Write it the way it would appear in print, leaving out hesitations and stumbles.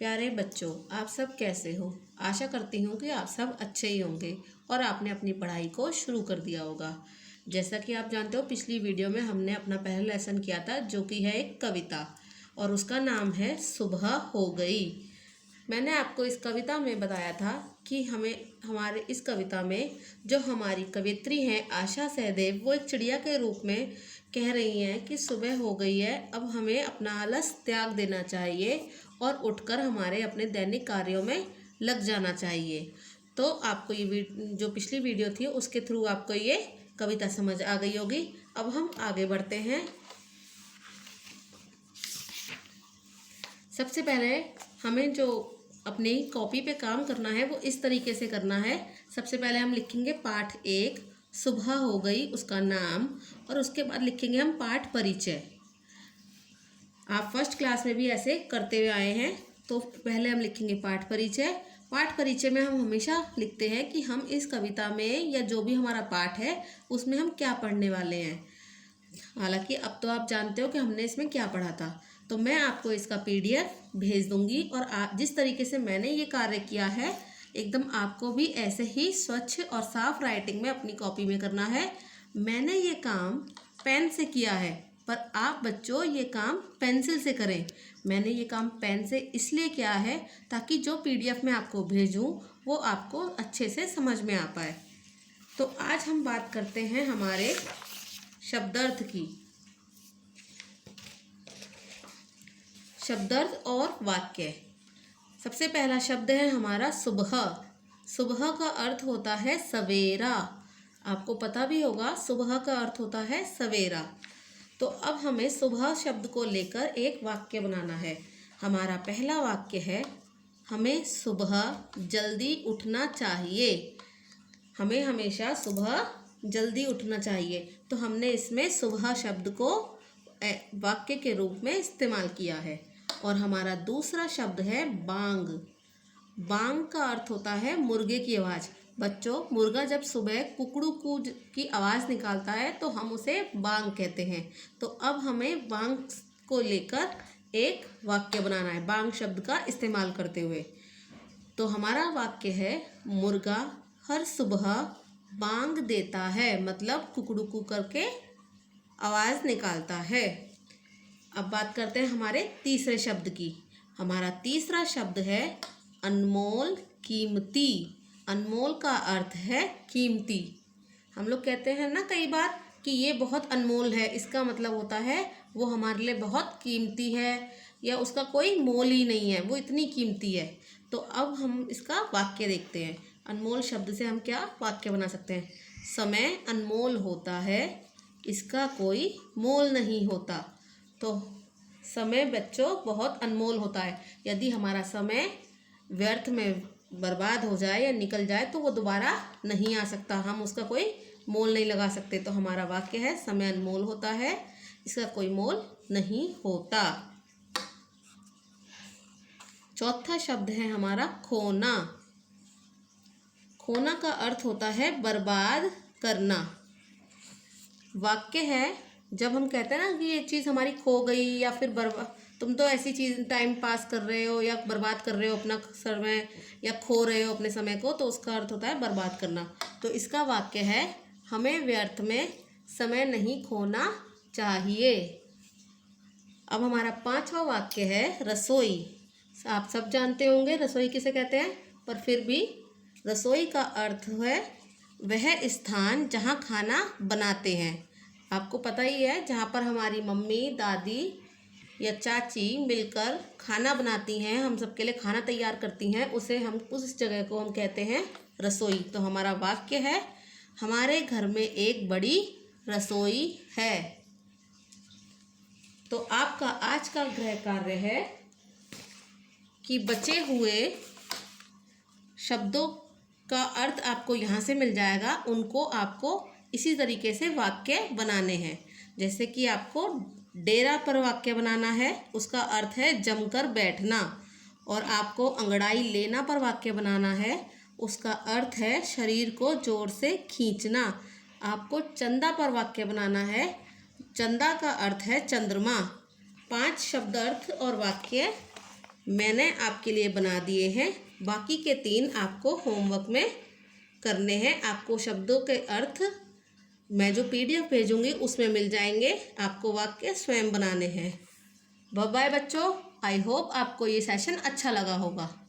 प्यारे बच्चों, आप सब कैसे हो। आशा करती हूँ कि आप सब अच्छे ही होंगे और आपने अपनी पढ़ाई को शुरू कर दिया होगा। जैसा कि आप जानते हो, पिछली वीडियो में हमने अपना पहला लेसन किया था, जो कि है एक कविता और उसका नाम है सुबह हो गई। मैंने आपको इस कविता में बताया था कि हमारे इस कविता में जो हमारी कवियत्री हैं आशा सहदेव, वो एक चिड़िया के रूप में कह रही हैं कि सुबह हो गई है, अब हमें अपना आलस त्याग देना चाहिए और उठकर हमारे अपने दैनिक कार्यों में लग जाना चाहिए। तो आपको ये जो पिछली वीडियो थी उसके थ्रू आपको ये कविता समझ आ गई होगी। अब हम आगे बढ़ते हैं। सबसे पहले हमें जो अपनी कॉपी पे काम करना है वो इस तरीके से करना है। सबसे पहले हम लिखेंगे पाठ 1 सुबह हो गई, उसका नाम, और उसके बाद लिखेंगे हम पाठ परिचय। आप फर्स्ट क्लास में भी ऐसे करते हुए आए हैं। तो पहले हम लिखेंगे पाठ परिचय। पाठ परिचय में हम हमेशा लिखते हैं कि हम इस कविता में या जो भी हमारा पाठ है उसमें हम क्या पढ़ने वाले हैं। हालांकि अब तो आप जानते हो कि हमने इसमें क्या पढ़ा था। तो मैं आपको इसका PDF भेज दूंगी और आप जिस तरीके से मैंने ये कार्य किया है, एकदम आपको भी ऐसे ही स्वच्छ और साफ राइटिंग में अपनी कॉपी में करना है। मैंने ये काम पेन से किया है, पर आप बच्चों ये काम पेंसिल से करें। मैंने ये काम पेन से इसलिए किया है ताकि जो PDF मैं आपको भेजूं वो आपको अच्छे से समझ में आ पाए। तो आज हम बात करते हैं हमारे शब्दार्थ की। शब्दार्थ और वाक्य। सबसे पहला शब्द है हमारा सुबह। सुबह का अर्थ होता है सवेरा। आपको पता भी होगा सुबह का अर्थ होता है सवेरा। तो अब हमें सुबह शब्द को लेकर एक वाक्य बनाना है। हमारा पहला वाक्य है, हमें सुबह जल्दी उठना चाहिए। हमें हमेशा सुबह जल्दी उठना चाहिए। तो हमने इसमें सुबह शब्द को वाक्य के रूप में इस्तेमाल किया है। और हमारा दूसरा शब्द है बांग। बांग का अर्थ होता है मुर्गे की आवाज़। बच्चों, मुर्गा जब सुबह कुकड़ू कू की आवाज़ निकालता है तो हम उसे बांग कहते हैं। तो अब हमें बांग को लेकर एक वाक्य बनाना है, बांग शब्द का इस्तेमाल करते हुए। तो हमारा वाक्य है, मुर्गा हर सुबह बांग देता है, मतलब कुकड़ू कू करके आवाज़ निकालता है। अब बात करते हैं हमारे तीसरे शब्द की। हमारा तीसरा शब्द है अनमोल कीमती। अनमोल का अर्थ है कीमती। हम लोग कहते हैं ना कई बार कि ये बहुत अनमोल है, इसका मतलब होता है वो हमारे लिए बहुत कीमती है या उसका कोई मोल ही नहीं है, वो इतनी कीमती है। तो अब हम इसका वाक्य देखते हैं। अनमोल शब्द से हम क्या वाक्य बना सकते हैं। समय अनमोल होता है, इसका कोई मोल नहीं होता। तो समय बच्चों बहुत अनमोल होता है। यदि हमारा समय व्यर्थ में बर्बाद हो जाए या निकल जाए तो वो दोबारा नहीं आ सकता, हम उसका कोई मोल नहीं लगा सकते। तो हमारा वाक्य है, समय अनमोल होता है, इसका कोई मोल नहीं होता। चौथा शब्द है हमारा खोना। खोना का अर्थ होता है बर्बाद करना। वाक्य है, जब हम कहते हैं ना कि ये चीज़ हमारी खो गई या फिर तुम तो ऐसी चीज़ टाइम पास कर रहे हो या बर्बाद कर रहे हो अपना समय या खो रहे हो अपने समय को, तो उसका अर्थ होता है बर्बाद करना। तो इसका वाक्य है, हमें व्यर्थ में समय नहीं खोना चाहिए। अब हमारा पांचवा वाक्य है रसोई। आप सब जानते होंगे रसोई किसे कहते हैं, पर फिर भी रसोई का अर्थ है वह स्थान जहाँ खाना बनाते हैं। आपको पता ही है, जहाँ पर हमारी मम्मी दादी या चाची मिलकर खाना बनाती हैं, हम सबके लिए खाना तैयार करती हैं, उस जगह को हम कहते हैं रसोई। तो हमारा वाक्य है, हमारे घर में एक बड़ी रसोई है। तो आपका आज का गृह कार्य है कि बचे हुए शब्दों का अर्थ आपको यहाँ से मिल जाएगा, उनको आपको इसी तरीके से वाक्य बनाने हैं। जैसे कि आपको डेरा पर वाक्य बनाना है, उसका अर्थ है जमकर बैठना। और आपको अंगड़ाई लेना पर वाक्य बनाना है, उसका अर्थ है शरीर को जोर से खींचना। आपको चंदा पर वाक्य बनाना है, चंदा का अर्थ है चंद्रमा। 5 शब्द अर्थ और वाक्य मैंने आपके लिए बना दिए हैं। बाकी के 3 आपको होमवर्क में करने हैं। आपको शब्दों के अर्थ मैं जो PDF भेजूंगी उसमें मिल जाएंगे। आपको वाक्य स्वयं बनाने हैं। बाय बाय बच्चों। आई होप आपको ये सेशन अच्छा लगा होगा।